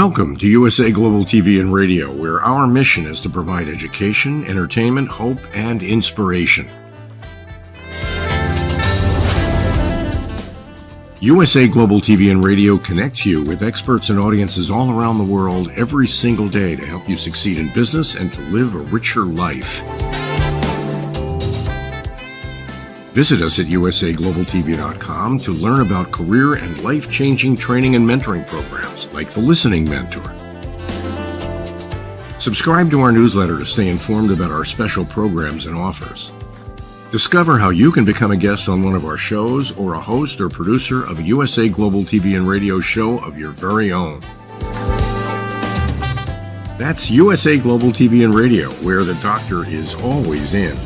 Welcome to USA Global TV and Radio, where our mission is to provide education, entertainment, hope, and inspiration. USA Global TV and Radio connects you with experts and audiences all around the world every single day to help you succeed in business and to live a richer life. Visit us at usaglobaltv.com to learn about career and life-changing training and mentoring programs like the Listening Mentor. Subscribe to our newsletter to stay informed about our special programs and offers. Discover how you can become a guest on one of our shows or a host or producer of a USA Global TV and Radio show of your very own. That's USA Global TV and Radio, where the doctor is always in.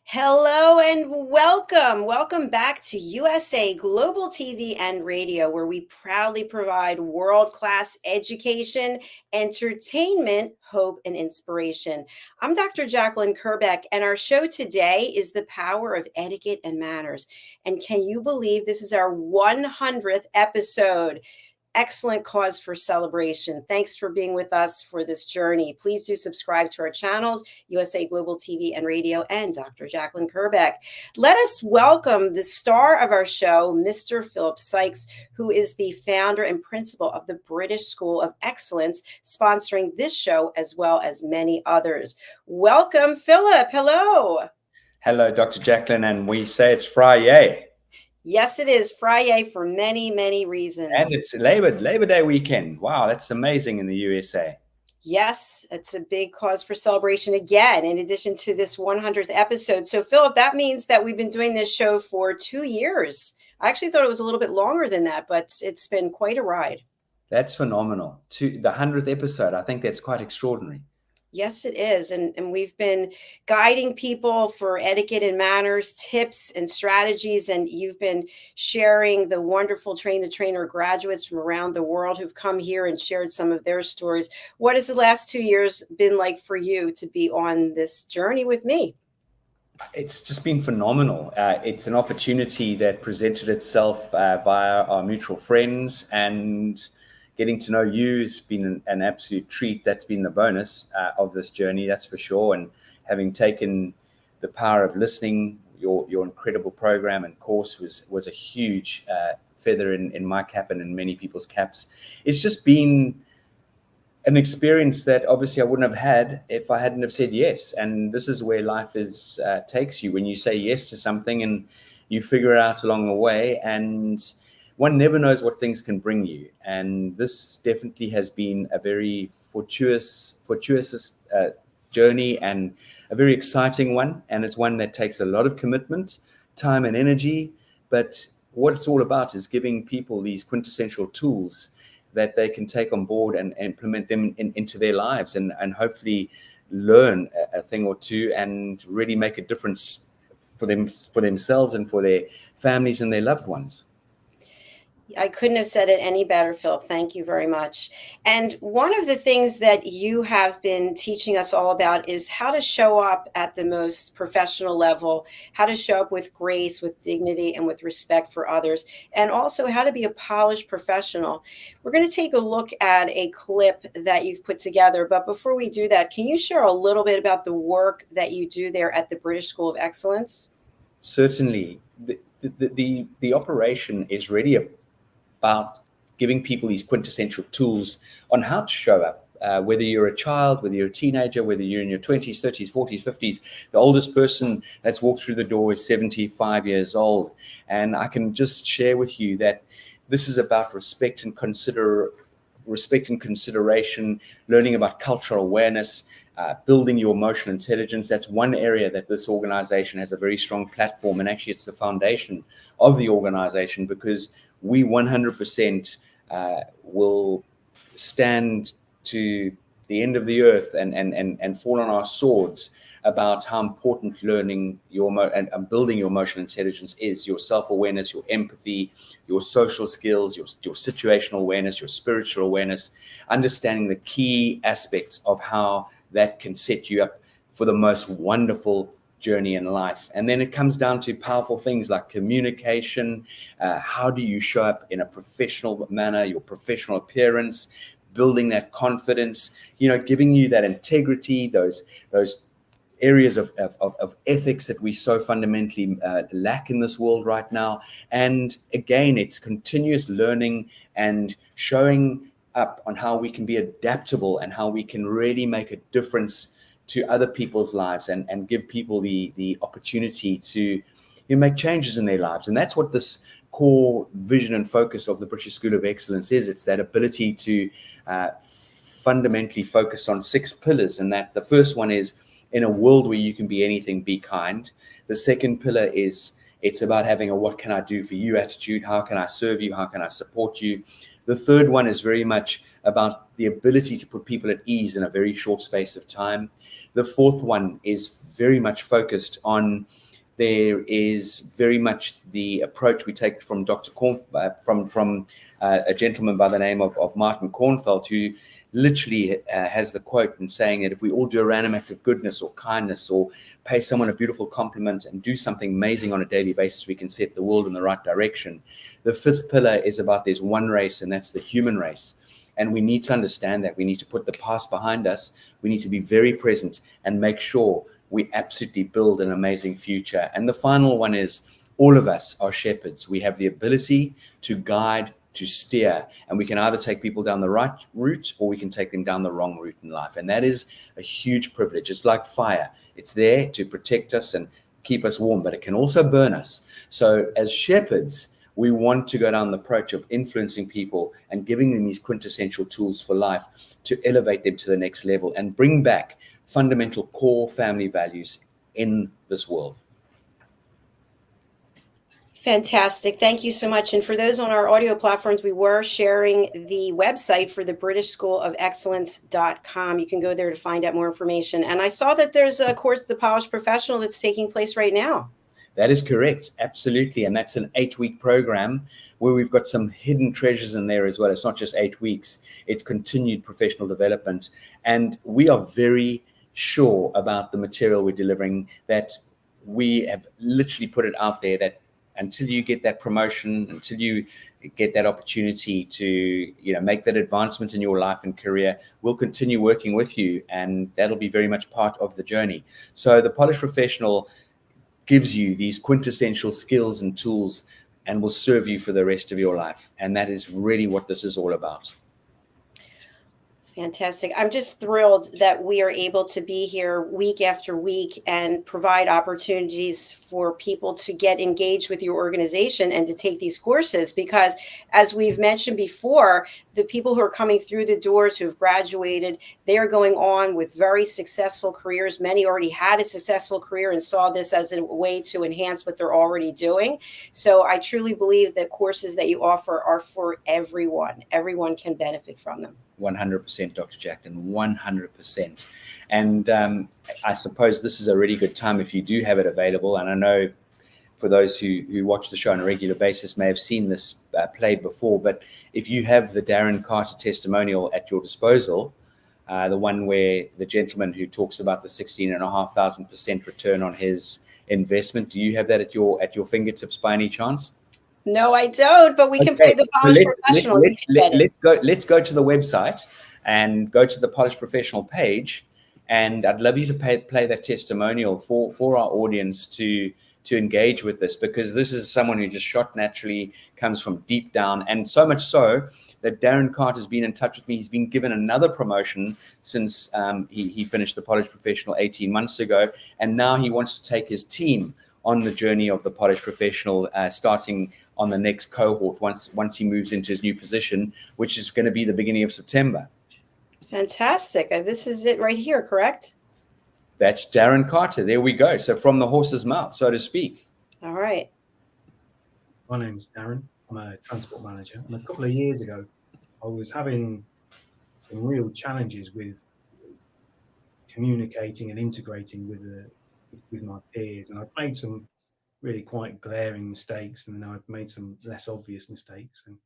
Hello and welcome. Welcome back to USA Global TV and Radio, where we proudly provide world-class education, entertainment, hope, and inspiration. I'm Dr. JACALYN KERBECK, and our show today is The Power of Etiquette and Manners. And can you believe this is our 100th episode? Excellent cause for celebration. Thanks for being with us for this journey. Please do subscribe to our channels, USA Global TV and Radio and Dr. JACALYN KERBECK. Let us welcome the star of our show, Mr. Philip SYKES, who is the founder and principal of the British School of Excellence, sponsoring this show as well as many others. Welcome, Philip. Hello. Hello, Dr. JACALYN, and we say it's Friday. Yes, it is Friday for many, many reasons. And it's Labor Day weekend. Wow, that's amazing in the USA. Yes, it's a big cause for celebration again, in addition to this 100th episode. So, Philip, that means that we've been doing this show for 2 years. I actually thought it was a little bit longer than that, but it's been quite a ride. That's phenomenal. The 100th episode, I think that's quite extraordinary. Yes, it is. And we've been guiding people for etiquette and manners, tips and strategies. And you've been sharing the wonderful Train the Trainer graduates from around the world who've come here and shared some of their stories. What has the last 2 years been like for you to be on this journey with me? It's just been phenomenal. It's an opportunity that presented itself via our mutual friends, and getting to know you has been an absolute treat. That's been the bonus of this journey, that's for sure. And having taken the power of listening, your incredible program and course was a huge feather in my cap and in many people's caps. It's just been an experience that obviously I wouldn't have had if I hadn't have said yes. And this is where life takes you, when you say yes to something and you figure it out along the way, and one never knows what things can bring you. And this definitely has been a very fortuitous journey, and a very exciting one. And it's one that takes a lot of commitment, time and energy. But what it's all about is giving people these quintessential tools that they can take on board and implement them into their lives, and hopefully learn a thing or two and really make a difference for themselves and for their families and their loved ones. I couldn't have said it any better, Philip. Thank you very much. And one of the things that you have been teaching us all about is how to show up at the most professional level, how to show up with grace, with dignity, and with respect for others, and also how to be a polished professional. We're going to take a look at a clip that you've put together. But before we do that, can you share a little bit about the work that you do there at the British School of Excellence? Certainly. The operation is really about giving people these quintessential tools on how to show up, whether you're a child, whether you're a teenager, whether you're in your 20s, 30s, 40s, 50s. The oldest person that's walked through the door is 75 years old. And I can just share with you that this is about respect and consideration, learning about cultural awareness, building your emotional intelligence. That's one area that this organization has a very strong platform, and actually it's the foundation of the organization, because we 100% will stand to the end of the earth and fall on our swords about how important learning and building your emotional intelligence is, your self-awareness, your empathy, your social skills, your situational awareness, your spiritual awareness, understanding the key aspects of how that can set you up for the most wonderful journey in life. And then it comes down to powerful things like communication. How do you show up in a professional manner, your professional appearance, building that confidence, giving you that integrity, those areas of ethics that we so fundamentally lack in this world right now. And again, it's continuous learning and showing up on how we can be adaptable and how we can really make a difference to other people's lives and give people the opportunity to make changes in their lives. And that's what this core vision and focus of the British School of Excellence is. It's that ability to fundamentally focus on 6 pillars. And that the first one is, in a world where you can be anything, be kind. The second pillar is, it's about having a what can I do for you attitude. How can I serve you? How can I support you? The third one is very much about the ability to put people at ease in a very short space of time. The fourth one is very much focused on, there is very much the approach we take from from a gentleman by the name of Martin Kornfeld, who literally has the quote in saying that if we all do a random act of goodness or kindness or pay someone a beautiful compliment and do something amazing on a daily basis, we can set the world in the right direction. The fifth pillar is about, there's one race, and that's the human race. And we need to understand that. We need to put the past behind us. We need to be very present and make sure we absolutely build an amazing future. And the final one is, all of us are shepherds. We have the ability to guide, to steer, and we can either take people down the right route or we can take them down the wrong route in life. And that is a huge privilege. It's like fire. It's there to protect us and keep us warm, but it can also burn us. So as shepherds, we want to go down the approach of influencing people and giving them these quintessential tools for life to elevate them to the next level and bring back fundamental core family values in this world. Fantastic. Thank you so much. And for those on our audio platforms, we were sharing the website for the British School of Excellence.com. You can go there to find out more information. And I saw that there's a course, The Polished Professional, that's taking place right now. That is correct. Absolutely. And that's an 8-week program where we've got some hidden treasures in there as well. It's not just 8 weeks. It's continued professional development. And we are very sure about the material we're delivering, that we have literally put it out there that until you get that promotion, until you get that opportunity to make that advancement in your life and career, we'll continue working with you, and that'll be very much part of the journey. So the Polished Professional gives you these quintessential skills and tools and will serve you for the rest of your life. And that is really what this is all about. Fantastic. I'm just thrilled that we are able to be here week after week and provide opportunities for people to get engaged with your organization and to take these courses, because as we've mentioned before, the people who are coming through the doors who have graduated, they are going on with very successful careers. Many already had a successful career and saw this as a way to enhance what they're already doing. So I truly believe that courses that you offer are for everyone. Everyone can benefit from them. 100%, Dr. Jacalyn, 100%. And I suppose this is a really good time if you do have it available. And I know for those who watch the show on a regular basis may have seen this played before, but if you have the Darren Carter testimonial at your disposal, the one where the gentleman who talks about the 16,500% return on his investment, do you have that at your fingertips by any chance? No, I don't, but we can play the Polished Professional. Let's go to the website and go to the Polished Professional page. And I'd love you to play that testimonial for our audience to engage with this, because this is someone who just shot naturally, comes from deep down. And so much so that Darren Carter has been in touch with me. He's been given another promotion since he finished the Polished Professional 18 months ago. And now he wants to take his team on the journey of the Polished Professional, starting on the next cohort once he moves into his new position, which is going to be the beginning of September. Fantastic. This is it right here, correct? That's Darren Carter. There we go. So from the horse's mouth, so to speak. All right. My name's Darren. I'm a transport manager. And a couple of years ago, I was having some real challenges with communicating and integrating with my peers. And I'd made some really quite glaring mistakes, and then I'd made some less obvious mistakes. And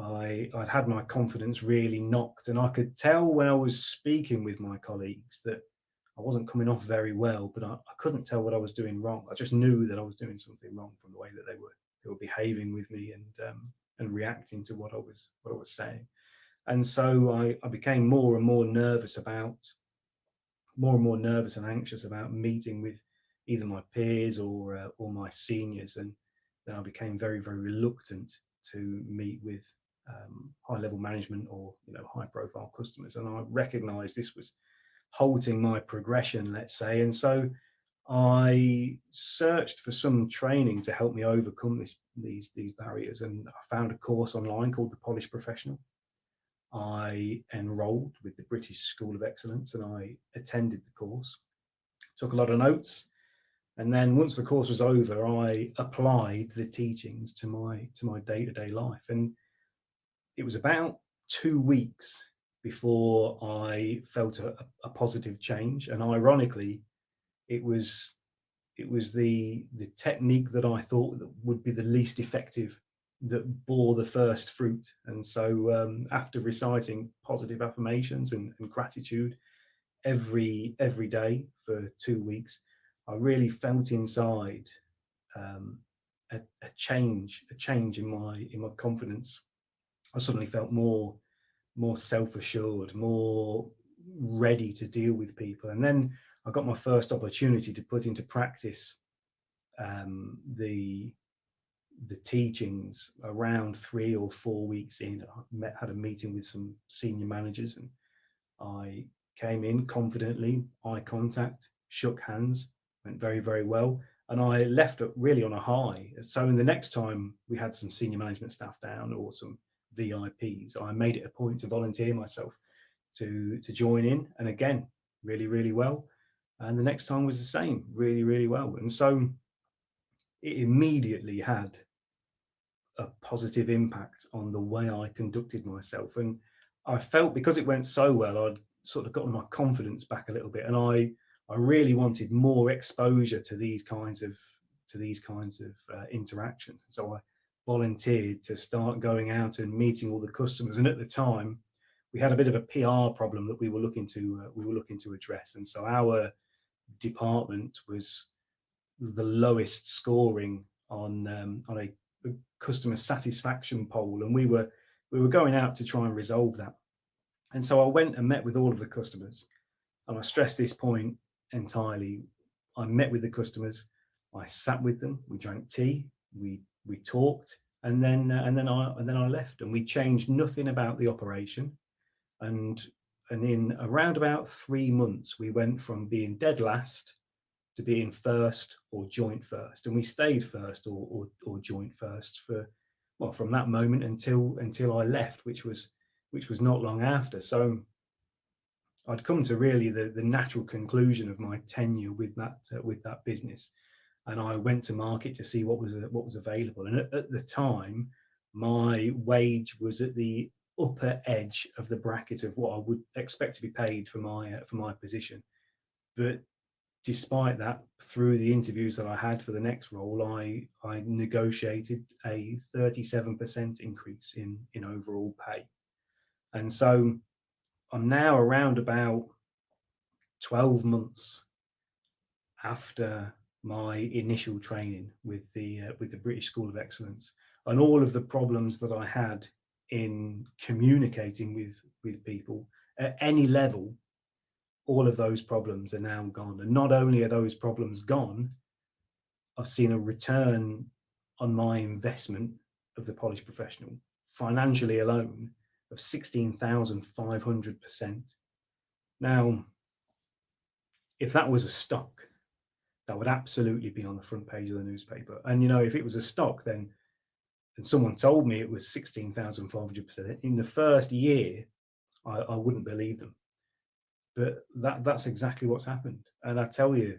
I'd had my confidence really knocked, and I could tell when I was speaking with my colleagues that I wasn't coming off very well, but I couldn't tell what I was doing wrong. I just knew that I was doing something wrong from the way that they were behaving with me and reacting to what I was saying. And so I became more and more nervous and anxious about meeting with either my peers or my seniors, and then I became very, very reluctant to meet with high-level management or high-profile customers. And I recognised this was halting my progression, let's say. And so I searched for some training to help me overcome these barriers, and I found a course online called the Polished Professional. I enrolled with the British School of Excellence and I attended the course, took a lot of notes, and then once the course was over, I applied the teachings to my day-to-day life. And it was about 2 weeks before I felt a positive change. And ironically, it was the technique that I thought that would be the least effective that bore the first fruit. And so after reciting positive affirmations and gratitude every day for 2 weeks, I really felt inside a change in my confidence. I suddenly felt more self-assured, more ready to deal with people. And then I got my first opportunity to put into practice the teachings around 3 or 4 weeks in. I had a meeting with some senior managers, and I came in confidently, eye contact, shook hands, went very, very well. And I left it really on a high. So in the next time we had some senior management staff down or some VIPs, I made it a point to volunteer myself to join in. And again, really, really well. And the next time was the same, really, really well. And so it immediately had a positive impact on the way I conducted myself. And I felt, because it went so well, I'd sort of gotten my confidence back a little bit. And I really wanted more exposure to these kinds of interactions. And so I volunteered to start going out and meeting all the customers. And at the time, we had a bit of a PR problem that we were looking to address. And so our department was the lowest scoring on a customer satisfaction poll, and we were going out to try and resolve that. And so I went and met with all of the customers, and I stress this point entirely. I met with the customers, I sat with them, we drank tea, we talked, and then I left, and we changed nothing about the operation. And in around about 3 months, we went from being dead last to being first or joint first, and we stayed first or joint first for, well, from that moment until I left, which was not long after. So I'd come to really the natural conclusion of my tenure with that business, and I went to market to see what was available. And at the time, my wage was at the upper edge of the bracket of what I would expect to be paid for my position. But despite that, through the interviews that I had for the next role, I negotiated a 37% increase in overall pay. And so I'm now around about 12 months after my initial training with the British School of Excellence, and all of the problems that I had in communicating with people at any level, all of those problems are now gone. And not only are those problems gone, I've seen a return on my investment of the Polished Professional, financially alone, of 16,500%. Now, if that was a stock, that would absolutely be on the front page of the newspaper. And if it was a stock, then, and someone told me it was 16,500% in the first year, I wouldn't believe them. But that's exactly what's happened. And I tell you,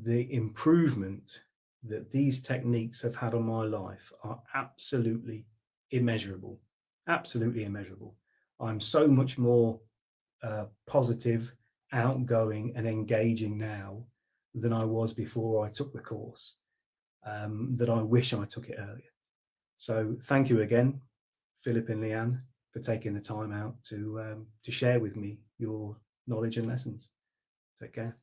the improvement that these techniques have had on my life are absolutely immeasurable. Absolutely immeasurable. I'm so much more positive, outgoing, and engaging now than I was before I took the course, that I wish I took it earlier. So thank you again, Philip and Leanne, for taking the time out to share with me your knowledge and lessons. Take care.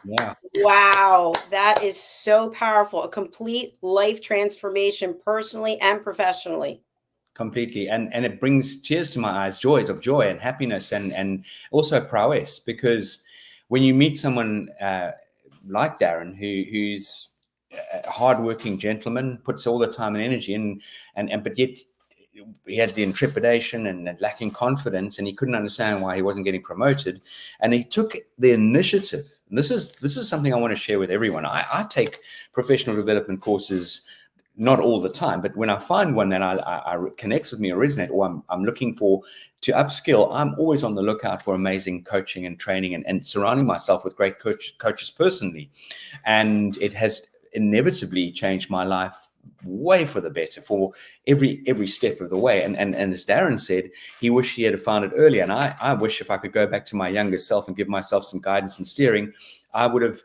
Yeah. Wow, that is so powerful. A complete life transformation, personally and professionally. Completely. And it brings tears to my eyes, joys of joy and happiness, and also prowess, because when you meet someone like Darren, who's a hardworking gentleman, puts all the time and energy in, but yet he had the intrepidation and lacking confidence, and he couldn't understand why he wasn't getting promoted. And he took the initiative. And this is something I want to share with everyone. I take professional development courses, not all the time, but when I find one that I connects with me or resonate, or I'm looking for to upskill, I'm always on the lookout for amazing coaching and training, and surrounding myself with great coaches personally. And it has inevitably changed my life way for the better for every step of the way. And as Darren said, he wished he had found it earlier. And I wish if I could go back to my younger self and give myself some guidance and steering, I would have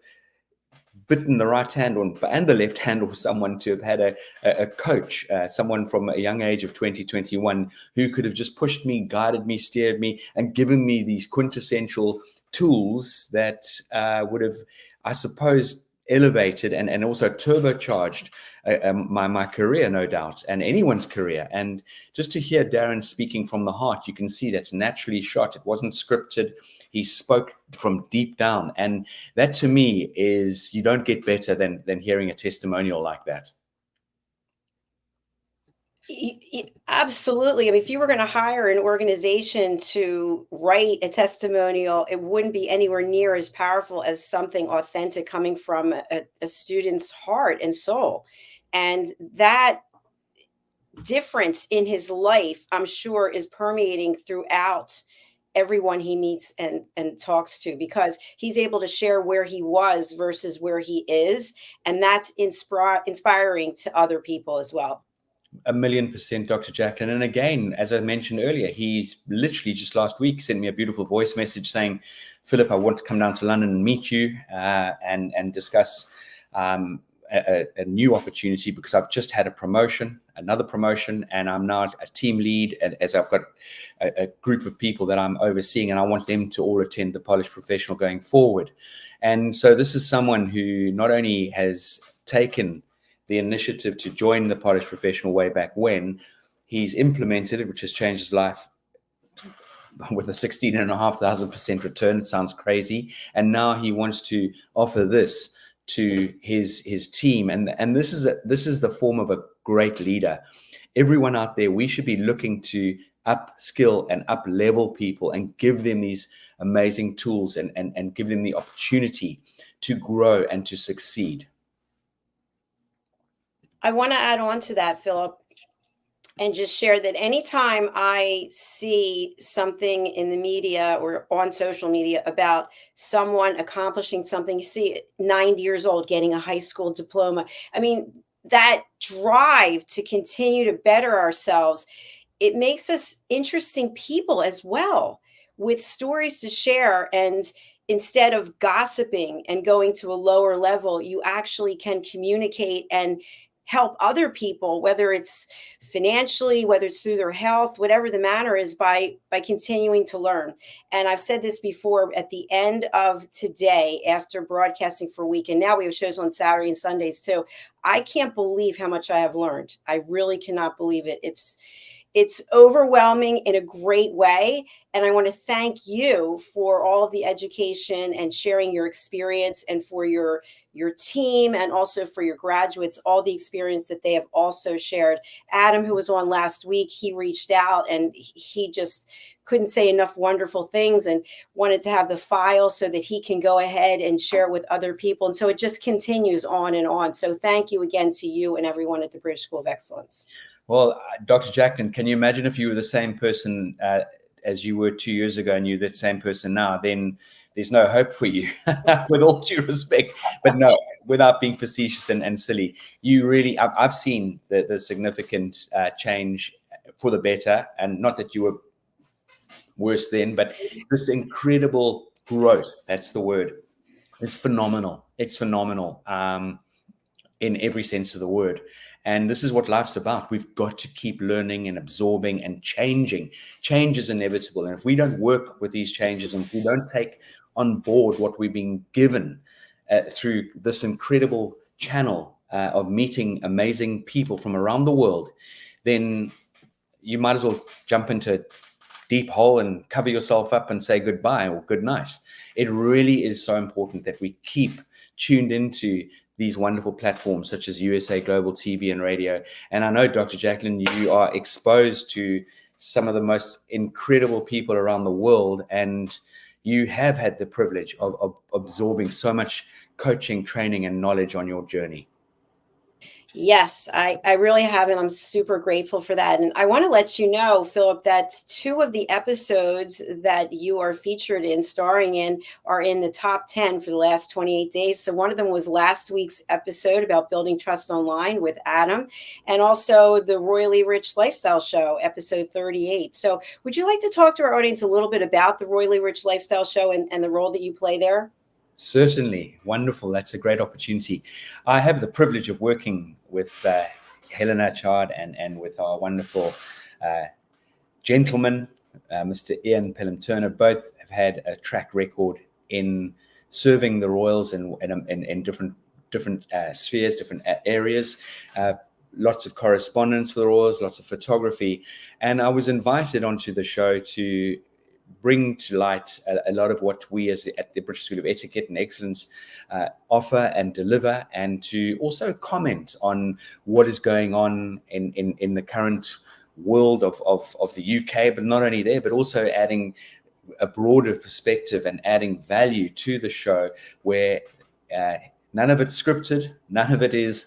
bitten the right hand and the left hand of someone to have had a coach, someone from a young age of 2021 who could have just pushed me, guided me, steered me, and given me these quintessential tools that would have, I suppose, elevated and also turbocharged my career, no doubt, and anyone's career. And just to hear Darren speaking from the heart, you can see that's naturally shot. It wasn't scripted. He spoke from deep down. And that to me is, you don't get better than hearing a testimonial like that. Absolutely. I mean, if you were going to hire an organization to write a testimonial, it wouldn't be anywhere near as powerful as something authentic coming from a student's heart and soul. And that difference in his life, I'm sure, is permeating throughout everyone he meets and talks to, because he's able to share where he was versus where he is. And that's inspiring to other people as well. 1,000,000%, Dr. Jacalyn. And again, as I mentioned earlier, he's literally just last week sent me a beautiful voice message saying, Philip, I want to come down to London and meet you and discuss a new opportunity, because I've just had another promotion, and I'm now a team lead, and as I've got a group of people that I'm overseeing, and I want them to all attend the Polished Professional going forward. And so this is someone who not only has taken the initiative to join the Polished Professional way back when, he's implemented it, which has changed his life with a 16,500% return. It sounds crazy. And now he wants to offer this to his team. And this is the form of a great leader. Everyone out there, we should be looking to upskill and up level people and give them these amazing tools and give them the opportunity to grow and to succeed. I want to add on to that, Philip, and just share that anytime I see something in the media or on social media about someone accomplishing something, you see 90 years old getting a high school diploma. I mean, that drive to continue to better ourselves, it makes us interesting people as well, with stories to share. And instead of gossiping and going to a lower level, you actually can communicate and help other people, whether it's financially, whether it's through their health, whatever the matter is, by continuing to learn. And I've said this before, at the end of today, after broadcasting for a week, and now we have shows on Saturday and Sundays too, I can't believe how much I have learned. I really cannot believe it. It's overwhelming in a great way. And I want to thank you for all of the education and sharing your experience, and for your team, and also for your graduates, all the experience that they have also shared. Adam, who was on last week, he reached out and he just couldn't say enough wonderful things, and wanted to have the file so that he can go ahead and share it with other people. And so it just continues on and on. So thank you again to you and everyone at the British School of Excellence. Well, Dr. Jacalyn, can you imagine if you were the same person as you were 2 years ago, and you're that same person now? Then there's no hope for you, with all due respect. But no, without being facetious and silly, you really, I've seen the significant change for the better. And not that you were worse then, but this incredible growth, that's the word, is phenomenal. It's phenomenal in every sense of the word. And this is what life's about. We've got to keep learning and absorbing and changing. Change is inevitable. And if we don't work with these changes and we don't take on board what we've been given through this incredible channel of meeting amazing people from around the world, then you might as well jump into a deep hole and cover yourself up and say goodbye or good night. It really is so important that we keep tuned into these wonderful platforms such as USA Global TV and Radio. And I know, Dr. JACALYN, you are exposed to some of the most incredible people around the world, and you have had the privilege of absorbing so much coaching, training, and knowledge on your journey. Yes, I really have, and I'm super grateful for that. And I want to let you know, Philip, that 2 of the episodes that you are featured in, starring in, are in the top 10 for the last 28 days. So one of them was last week's episode about building trust online with Adam, and also the Royally Rich Lifestyle Show, episode 38. So would you like to talk to our audience a little bit about the Royally Rich Lifestyle Show and the role that you play there? Certainly. Wonderful. That's a great opportunity. I have the privilege of working with Helena Chard and with our wonderful gentleman, Mr. Ian Pelham-Turner. Both have had a track record in serving the royals in different spheres, different areas. Lots of correspondence for the royals, lots of photography. And I was invited onto the show to bring to light a lot of what we at the British School of Etiquette and Excellence offer and deliver, and to also comment on what is going on in the current world of the UK, but not only there, but also adding a broader perspective and adding value to the show, where none of it's scripted, none of it is,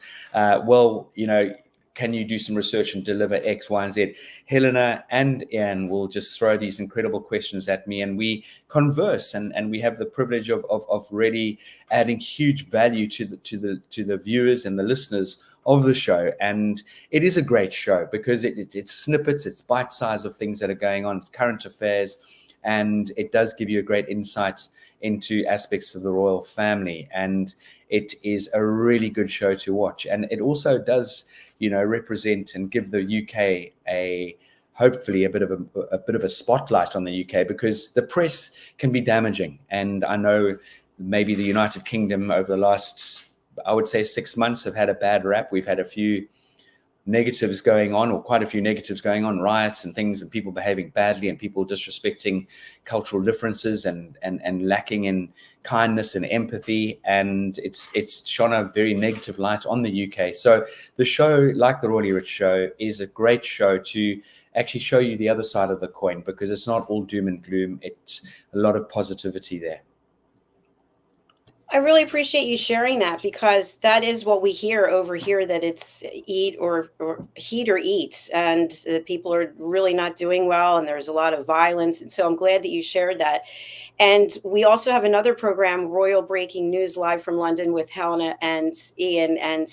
can you do some research and deliver X, Y, and Z? Helena and Ian will just throw these incredible questions at me, and we converse, and we have the privilege of really adding huge value to the viewers and the listeners of the show. And it is a great show because it's snippets, it's bite size of things that are going on, it's current affairs, and it does give you a great insight into aspects of the royal family. And it is a really good show to watch, and it also does represent and give the UK hopefully a bit of a spotlight on the UK, because the press can be damaging. And I know maybe the United Kingdom over the last, I would say, 6 months have had a bad rap. We've had a few negatives going on, or quite a few negatives going on, riots and things, and people behaving badly, and people disrespecting cultural differences and lacking in kindness and empathy, and it's shone a very negative light on the UK. So the show, like the Royally Rich Show, is a great show to actually show you the other side of the coin, because it's not all doom and gloom. It's a lot of positivity there. I really appreciate you sharing that, because that is what we hear over here, that it's eat or heat or eat, and people are really not doing well, and there's a lot of violence. And so I'm glad that you shared that. And we also have another program, Royal Breaking News, live from London with Helena and Ian, and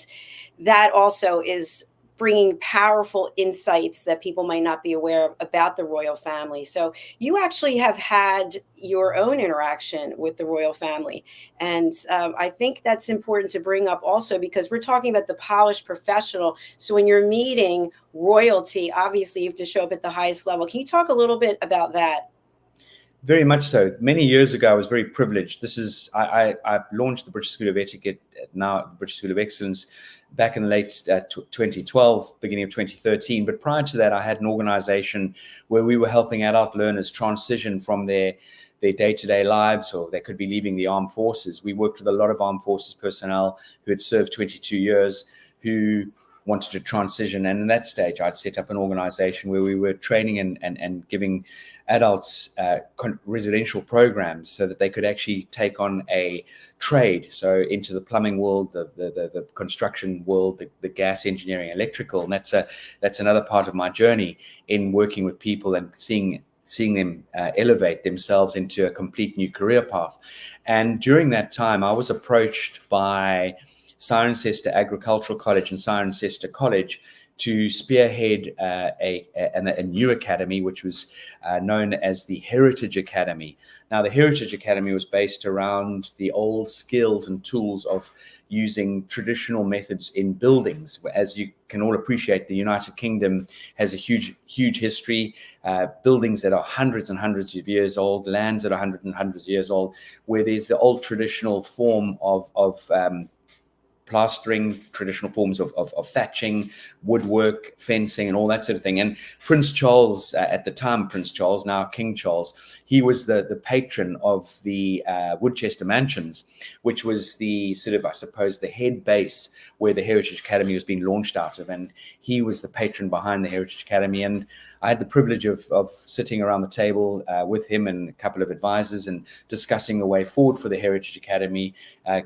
that also is bringing powerful insights that people might not be aware of about the royal family. So you actually have had your own interaction with the royal family. And I think that's important to bring up also, because we're talking about the polished professional. So when you're meeting royalty, obviously you have to show up at the highest level. Can you talk a little bit about that? Very much so. Many years ago, I was very privileged. I launched the British School of Etiquette, now the British School of Excellence, back in the late 2012, beginning of 2013. But prior to that, I had an organization where we were helping adult learners transition from their day-to-day lives, or they could be leaving the armed forces. We worked with a lot of armed forces personnel who had served 22 years, who wanted to transition. And in that stage, I'd set up an organization where we were training and giving adults residential programs so that they could actually take on a trade, so into the plumbing world, the construction world, the gas engineering, electrical. And that's another part of my journey in working with people and seeing them elevate themselves into a complete new career path. And during that time, I was approached by Cirencester Agricultural College and Cirencester College to spearhead a new academy, which was known as the Heritage Academy. Now, the Heritage Academy was based around the old skills and tools of using traditional methods in buildings. As you can all appreciate, the United Kingdom has a huge history, buildings that are hundreds and hundreds of years old, lands that are hundreds and hundreds of years old, where there's the old traditional form of plastering, traditional forms of thatching, woodwork, fencing, and all that sort of thing. And Prince Charles, at the time Prince Charles, now King Charles, he was the patron of the Woodchester Mansions, which was the sort of, I suppose, the head base where the Heritage Academy was being launched out of. And he was the patron behind the Heritage Academy. And I had the privilege of sitting around the table with him and a couple of advisors and discussing the way forward for the Heritage Academy,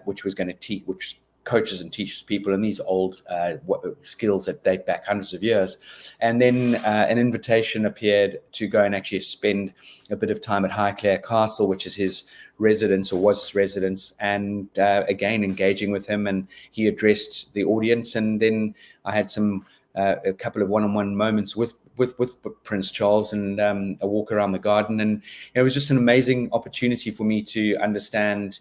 which was going to teach, which coaches and teaches people in these old skills that date back hundreds of years. And then an invitation appeared to go and actually spend a bit of time at Highclere Castle, which is his residence, or was his residence, and again engaging with him, and he addressed the audience. And then I had a couple of one-on-one moments with Prince Charles, and a walk around the garden, and it was just an amazing opportunity for me to understand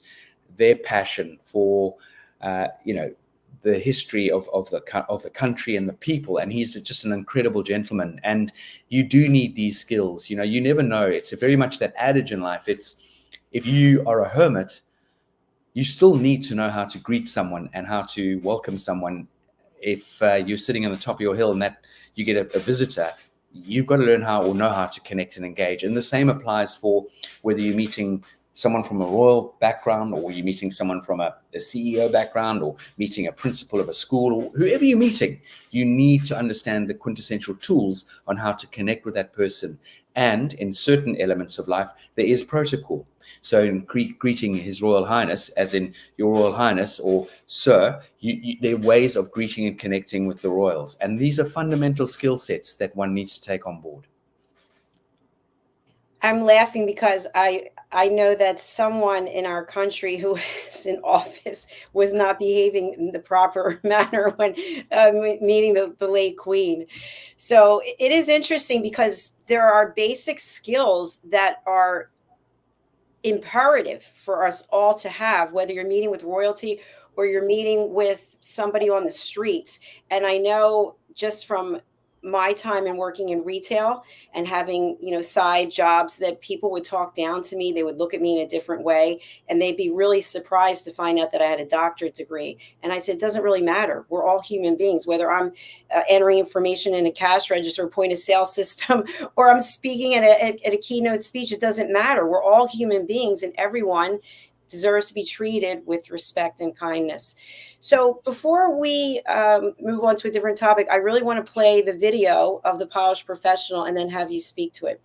their passion for the history of the country and the people. And he's just an incredible gentleman. And you do need these skills. You never know. It's very much that adage in life. It's, if you are a hermit, you still need to know how to greet someone and how to welcome someone. If you're sitting on the top of your hill and that you get a visitor, you've got to learn how or know how to connect and engage. And the same applies for whether you're meeting someone from a royal background, or you're meeting someone from a CEO background, or meeting a principal of a school, or whoever you're meeting. You need to understand the quintessential tools on how to connect with that person. And in certain elements of life, there is protocol. So in greeting His Royal Highness, as in Your Royal Highness or Sir, there are ways of greeting and connecting with the royals. And these are fundamental skill sets that one needs to take on board. I'm laughing because I know that someone in our country who is in office was not behaving in the proper manner when meeting the late Queen. So it is interesting because there are basic skills that are imperative for us all to have, whether you're meeting with royalty or you're meeting with somebody on the streets. And I know just from my time in working in retail and having, side jobs, that people would talk down to me. They would look at me in a different way, and they'd be really surprised to find out that I had a doctorate degree. And I said, it doesn't really matter. We're all human beings, whether I'm entering information in a cash register, point of sale system, or I'm speaking at a keynote speech. It doesn't matter. We're all human beings, and everyone deserves to be treated with respect and kindness. So before we move on to a different topic, I really want to play the video of the Polished Professional and then have you speak to it.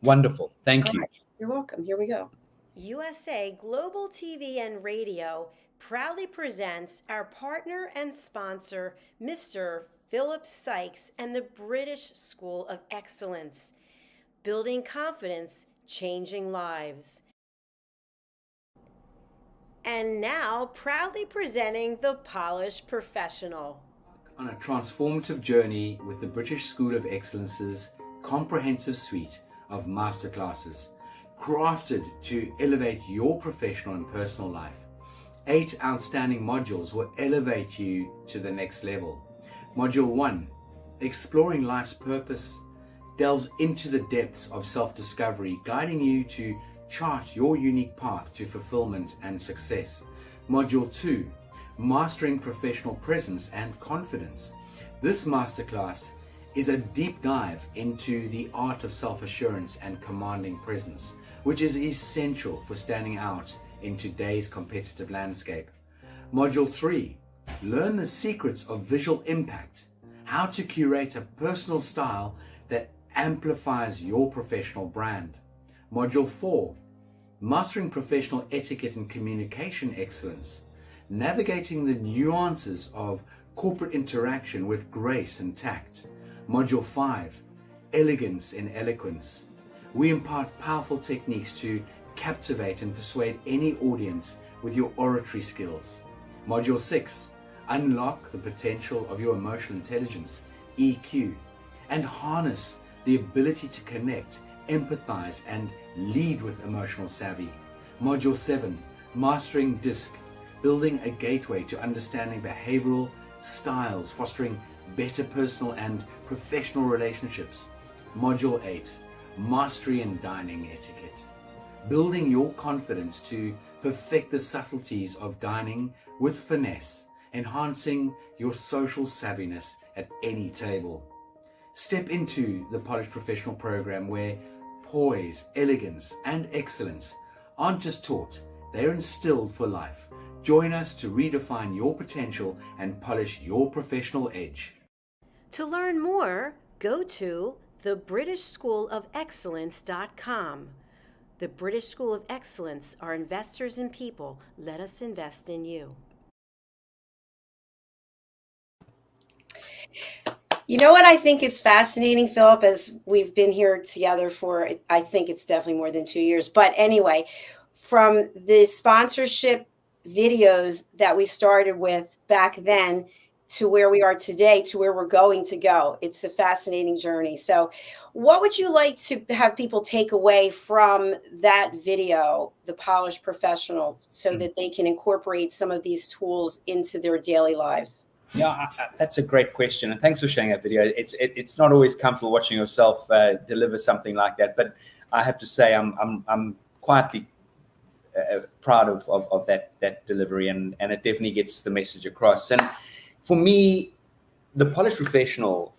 Wonderful. Thank you. Right. You're welcome. Here we go. USA Global TV and Radio proudly presents our partner and sponsor, Mr. Philip Sykes and the British School of Excellence. Building confidence, changing lives. And now, proudly presenting the Polished Professional. On a transformative journey with the British School of Excellence's comprehensive suite of masterclasses, crafted to elevate your professional and personal life. 8 outstanding modules will elevate you to the next level. Module 1, Exploring Life's Purpose, delves into the depths of self-discovery, guiding you to chart your unique path to fulfillment and success. Module 2, Mastering Professional Presence and Confidence. This masterclass is a deep dive into the art of self-assurance and commanding presence, which is essential for standing out in today's competitive landscape. Module 3, Learn the secrets of visual impact, how to curate a personal style that amplifies your professional brand. Module 4, Mastering Professional Etiquette and Communication Excellence, navigating the nuances of corporate interaction with grace and tact. Module 5, Elegance in Eloquence. We impart powerful techniques to captivate and persuade any audience with your oratory skills. Module 6, Unlock the potential of your emotional intelligence, EQ, and harness the ability to connect, empathize, and lead with emotional savvy. Module 7, Mastering DISC, building a gateway to understanding behavioral styles, fostering better personal and professional relationships. Module 8, Mastery in Dining Etiquette, building your confidence to perfect the subtleties of dining with finesse, enhancing your social savviness at any table. Step into the Polished Professional program where poise, elegance, and excellence aren't just taught, they're instilled for life. Join us to redefine your potential and polish your professional edge. To learn more, go to thebritishschoolofexcellence.com. The British School of Excellence are investors in people. Let us invest in you. You know what I think is fascinating, Philip, as we've been here together for, I think it's definitely more than 2 years. But anyway, from the sponsorship videos that we started with back then to where we are today, to where we're going to go, it's a fascinating journey. So what would you like to have people take away from that video, The Polished Professional, so that they can incorporate some of these tools into their daily lives? Yeah, that's a great question, and thanks for sharing that video. It's not always comfortable watching yourself deliver something like that, but I have to say I'm quietly proud of that delivery, and it definitely gets the message across. And for me, the Polished Professional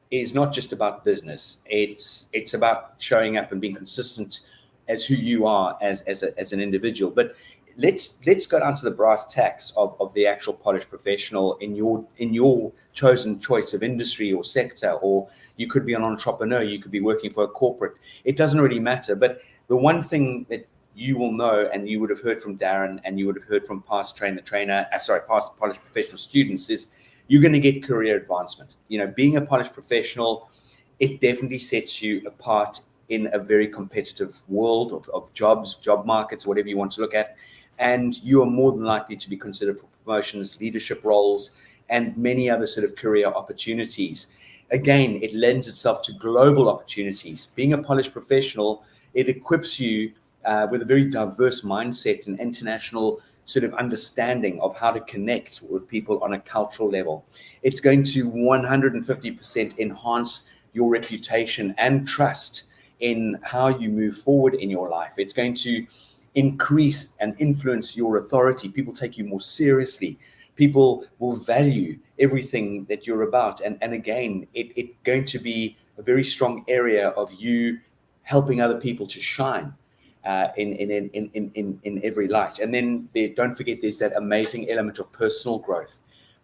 is not just about business. It's about showing up and being consistent as who you are as an individual. But let's go down to the brass tacks of the actual Polished Professional in your chosen choice of industry or sector, or you could be an entrepreneur, you could be working for a corporate. It doesn't really matter. But the one thing that you will know, and you would have heard from Darren, and you would have heard from past past Polished Professional students, is you're going to get career advancement. Being a Polished Professional, it definitely sets you apart in a very competitive world of jobs, job markets, whatever you want to look at. And you are more than likely to be considered for promotions, leadership roles, and many other sort of career opportunities. Again, it lends itself to global opportunities. Being a Polished Professional, it equips you with a very diverse mindset and international sort of understanding of how to connect with people on a cultural level. It's going to 150% enhance your reputation and trust in how you move forward in your life. It's going to increase and influence your authority. People take you more seriously. People will value everything that you're about. And again, it's going to be a very strong area of you helping other people to shine in every light. And then don't forget, there's that amazing element of personal growth.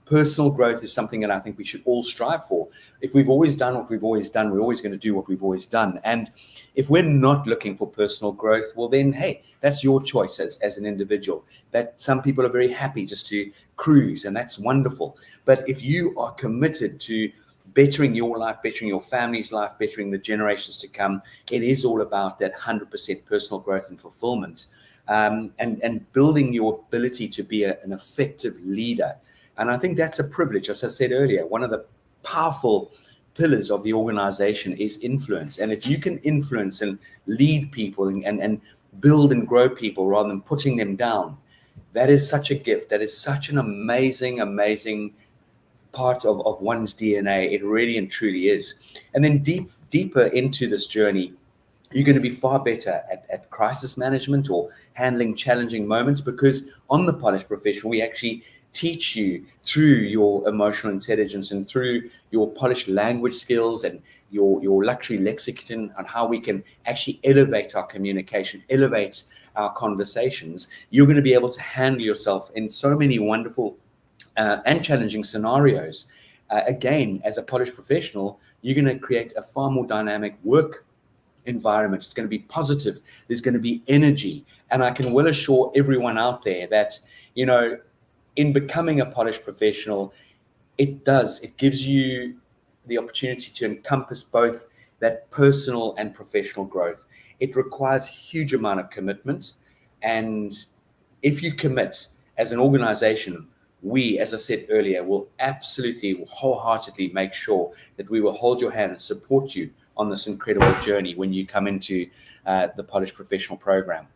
Personal growth is something that I think we should all strive for. If we've always done what we've always done, we're always going to do what we've always done. And if we're not looking for personal growth, well then, hey, that's your choice as an individual. That some people are very happy just to cruise, and that's wonderful. But if you are committed to bettering your life, bettering your family's life, bettering the generations to come, it is all about that 100% personal growth and fulfillment, and building your ability to be an effective leader. And I think that's a privilege. As I said earlier, one of the powerful pillars of the organization is influence. And if you can influence and lead people and build and grow people rather than putting them down, that is such a gift. That is such an amazing, amazing part of one's DNA. It really and truly is. And then deeper into this journey, you're going to be far better at crisis management or handling challenging moments, because on the Polished Professional, we actually teach you through your emotional intelligence and through your polished language skills and your luxury lexicon on how we can actually elevate our communication, elevate our conversations. You're going to be able to handle yourself in so many wonderful and challenging scenarios. Again, as a Polished Professional, you're going to create a far more dynamic work environment. It's going to be positive. There's going to be energy. And I can well assure everyone out there that, in becoming a Polished Professional, it gives you the opportunity to encompass both that personal and professional growth. It requires a huge amount of commitment. And if you commit as an organization we, as I said earlier, will absolutely wholeheartedly make sure that we will hold your hand and support you on this incredible journey when you come into the Polished Professional Program.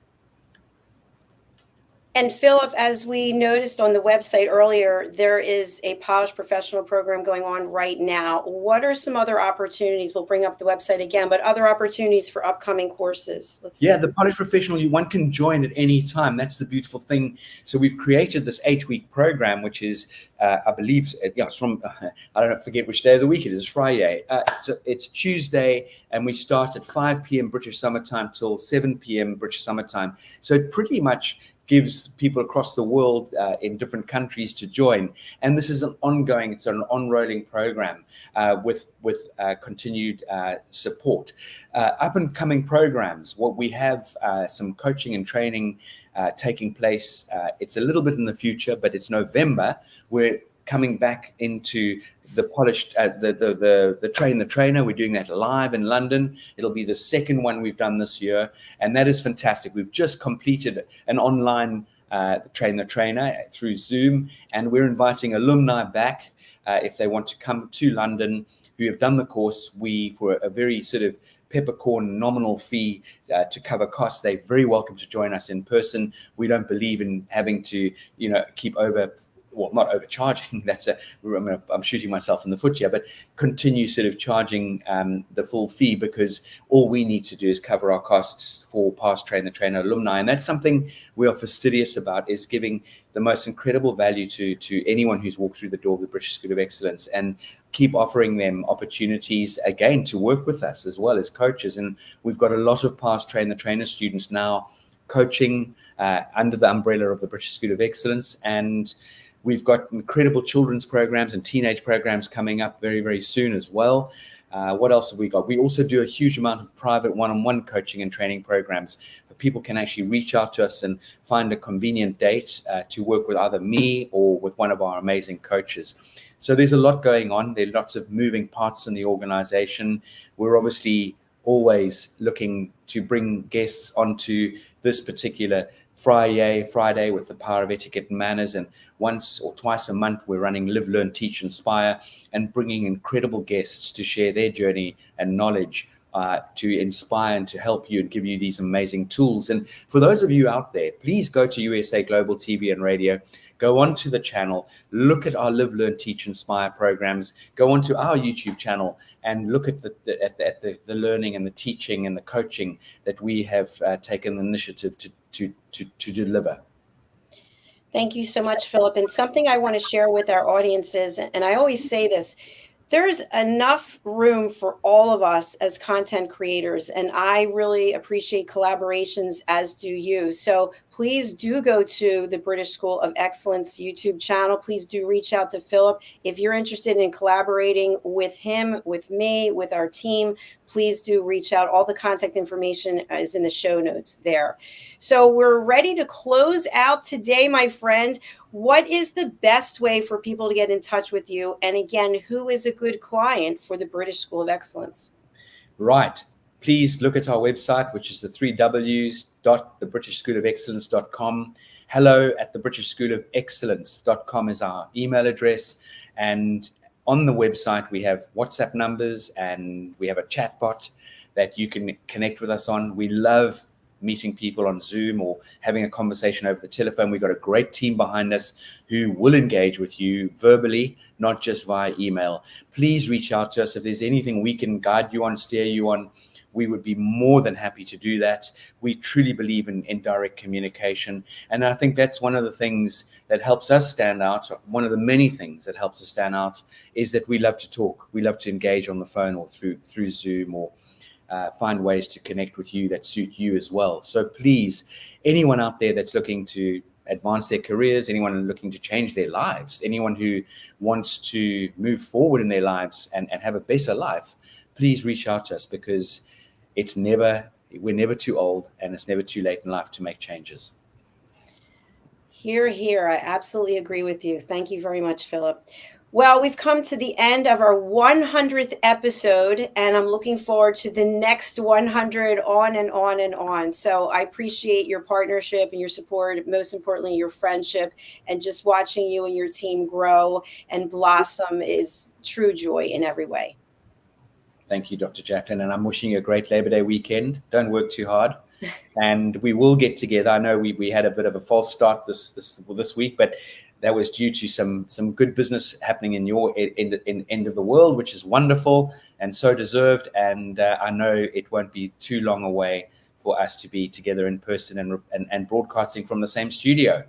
And Philip, as we noticed on the website earlier, there is a Polished Professional Program going on right now. What are some other opportunities? We'll bring up the website again, but other opportunities for upcoming courses. The Polished Professional, one can join at any time. That's the beautiful thing. So we've created this 8-week program, which is, I believe, it's from, I don't forget which day of the week it is, Friday. So it's Tuesday, and we start at 5 p.m. British Summer Time till 7 p.m. British Summer Time. So it pretty much gives people across the world in different countries to join. And this is an ongoing, it's an on-rolling program with continued support. Up and coming programs, what we have some coaching and training taking place. It's a little bit in the future, but it's November. We're coming back into the polished, the Train the Trainer. We're doing that live in London. It'll be the second one we've done this year, and that is fantastic. We've just completed an online Train the Trainer through Zoom, and we're inviting alumni back if they want to come to London who have done the course. We, for a very sort of peppercorn nominal fee to cover costs, they're very welcome to join us in person. We don't believe in having to, keep not overcharging. I'm shooting myself in the foot here, but continue sort of charging the full fee, because all we need to do is cover our costs for past Train the Trainer alumni. And that's something we are fastidious about, is giving the most incredible value to anyone who's walked through the door of the British School of Excellence, and keep offering them opportunities again to work with us as well as coaches. And we've got a lot of past Train the Trainer students now coaching under the umbrella of the British School of Excellence. And we've got incredible children's programs and teenage programs coming up very, very soon as well. What else have we got? We also do a huge amount of private one-on-one coaching and training programs. People can actually reach out to us and find a convenient date to work with either me or with one of our amazing coaches. So there's a lot going on. There are lots of moving parts in the organization. We're obviously always looking to bring guests onto this particular Friday with the Power of Etiquette and Manners, and once or twice a month we're running Live, Learn, Teach, Inspire, and bringing incredible guests to share their journey and knowledge to inspire and to help you and give you these amazing tools. And for those of you out there, please go to USA Global TV and Radio, go onto the channel, look at our Live, Learn, Teach, Inspire programs, go onto our YouTube channel and look at the learning and the teaching and the coaching that we have taken the initiative to deliver. Thank you so much, Philip. And something I want to share with our audiences, and I always say this, there's enough room for all of us as content creators, and I really appreciate collaborations, as do you. So please do go to the British School of Excellence YouTube channel. Please do reach out to Philip. If you're interested in collaborating with him, with me, with our team, please do reach out. All the contact information is in the show notes there. So we're ready to close out today, my friend. What is the best way for people to get in touch with you? And again, who is a good client for the British School of Excellence? Right. Please look at our website, which is the 3 W's.thebritishschoolofexcellence.com. hello@thebritishschoolofexcellence.com is our email address. And on the website, we have WhatsApp numbers and we have a chat bot that you can connect with us on. We love meeting people on Zoom or having a conversation over the telephone. We've got a great team behind us who will engage with you verbally, not just via email. Please reach out to us. If there's anything we can guide you on, steer you on, we would be more than happy to do that. We truly believe in direct communication. And I think that's one of the things that helps us stand out. One of the many things that helps us stand out is that we love to talk. We love to engage on the phone or through Zoom, or find ways to connect with you that suit you as well. So please, anyone out there that's looking to advance their careers, anyone looking to change their lives, anyone who wants to move forward in their lives and have a better life, please reach out to us, because we're never too old and it's never too late in life to make changes. Hear, hear. I absolutely agree with you. Thank you very much, Philip. Well, we've come to the end of our 100th episode, and I'm looking forward to the next 100, on and on and on. So I appreciate your partnership and your support, most importantly, your friendship, and just watching you and your team grow and blossom is true joy in every way. Thank you, Dr. JACALYN, and I'm wishing you a great Labor Day weekend. Don't work too hard. And we will get together. I know we had a bit of a false start this week, but that was due to some good business happening in your end of the world, which is wonderful and so deserved. And I know it won't be too long away for us to be together in person and broadcasting from the same studio.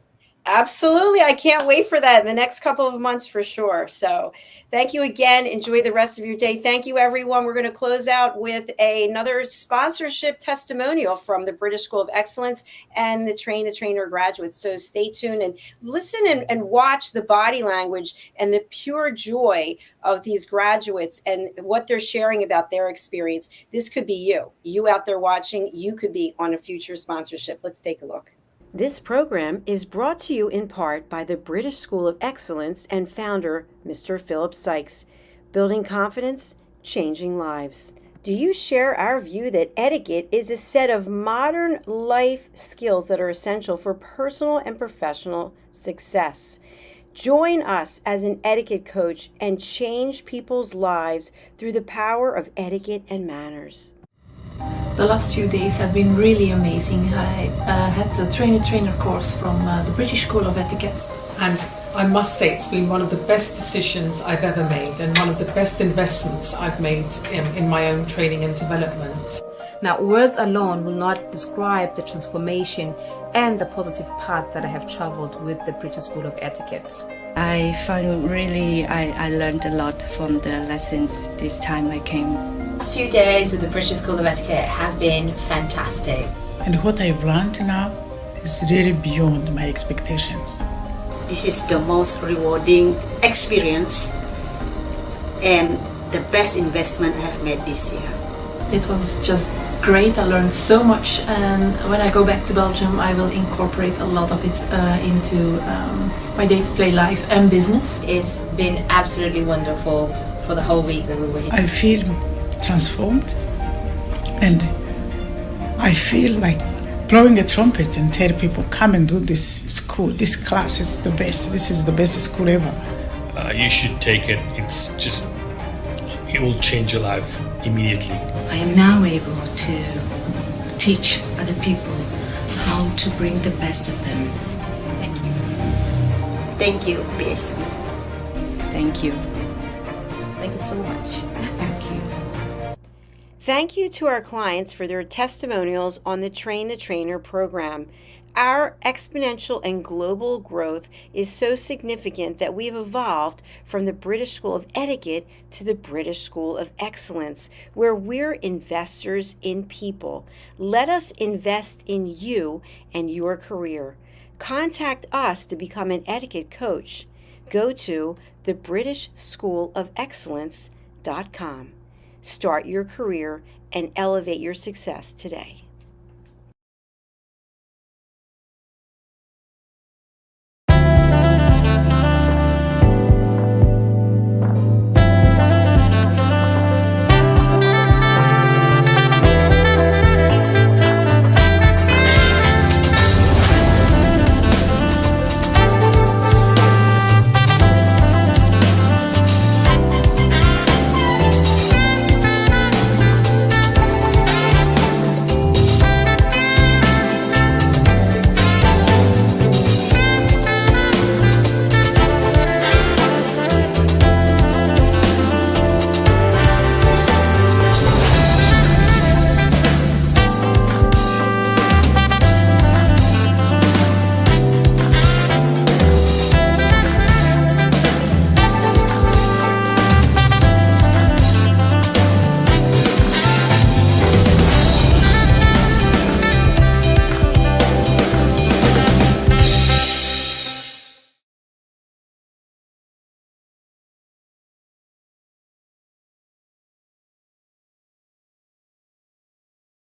Absolutely. I can't wait for that in the next couple of months for sure. So thank you again. Enjoy the rest of your day. Thank you, everyone. We're going to close out with another sponsorship testimonial from the British School of Excellence and the Train the Trainer graduates. So stay tuned and listen and watch the body language and the pure joy of these graduates and what they're sharing about their experience. This could be you out there watching. You could be on a future sponsorship. Let's take a look. This program is brought to you in part by the British School of Excellence and founder, Mr. Philip Sykes. Building confidence, changing lives. Do you share our view that etiquette is a set of modern life skills that are essential for personal and professional success? Join us as an etiquette coach and change people's lives through the power of etiquette and manners. The last few days have been really amazing. I had the trainer course from the British School of Etiquette. And I must say it's been one of the best decisions I've ever made and one of the best investments I've made in my own training and development. Now, words alone will not describe the transformation and the positive path that I have traveled with the British School of Etiquette. I find I learned a lot from the lessons this time I came. The last few days with the British School of Etiquette have been fantastic. And what I've learned now is really beyond my expectations. This is the most rewarding experience and the best investment I have made this year. It was just great. I learned so much, and when I go back to Belgium I will incorporate a lot of it into my day-to-day life and business. It's been absolutely wonderful for the whole week that we were here. I feel transformed, and I feel like blowing a trumpet and tell people, come and do this school. This class is the best. This is the best school ever. You should take it. It will change your life immediately. I am now able to teach other people how to bring the best of them. Thank you, BSc. Thank you. Thank you so much. Thank you. Thank you to our clients for their testimonials on the Train the Trainer program. Our exponential and global growth is so significant that we've evolved from the British School of Etiquette to the British School of Excellence, where we're investors in people. Let us invest in you and your career. Contact us to become an etiquette coach. Go to thebritishschoolofexcellence.com. Start your career and elevate your success today.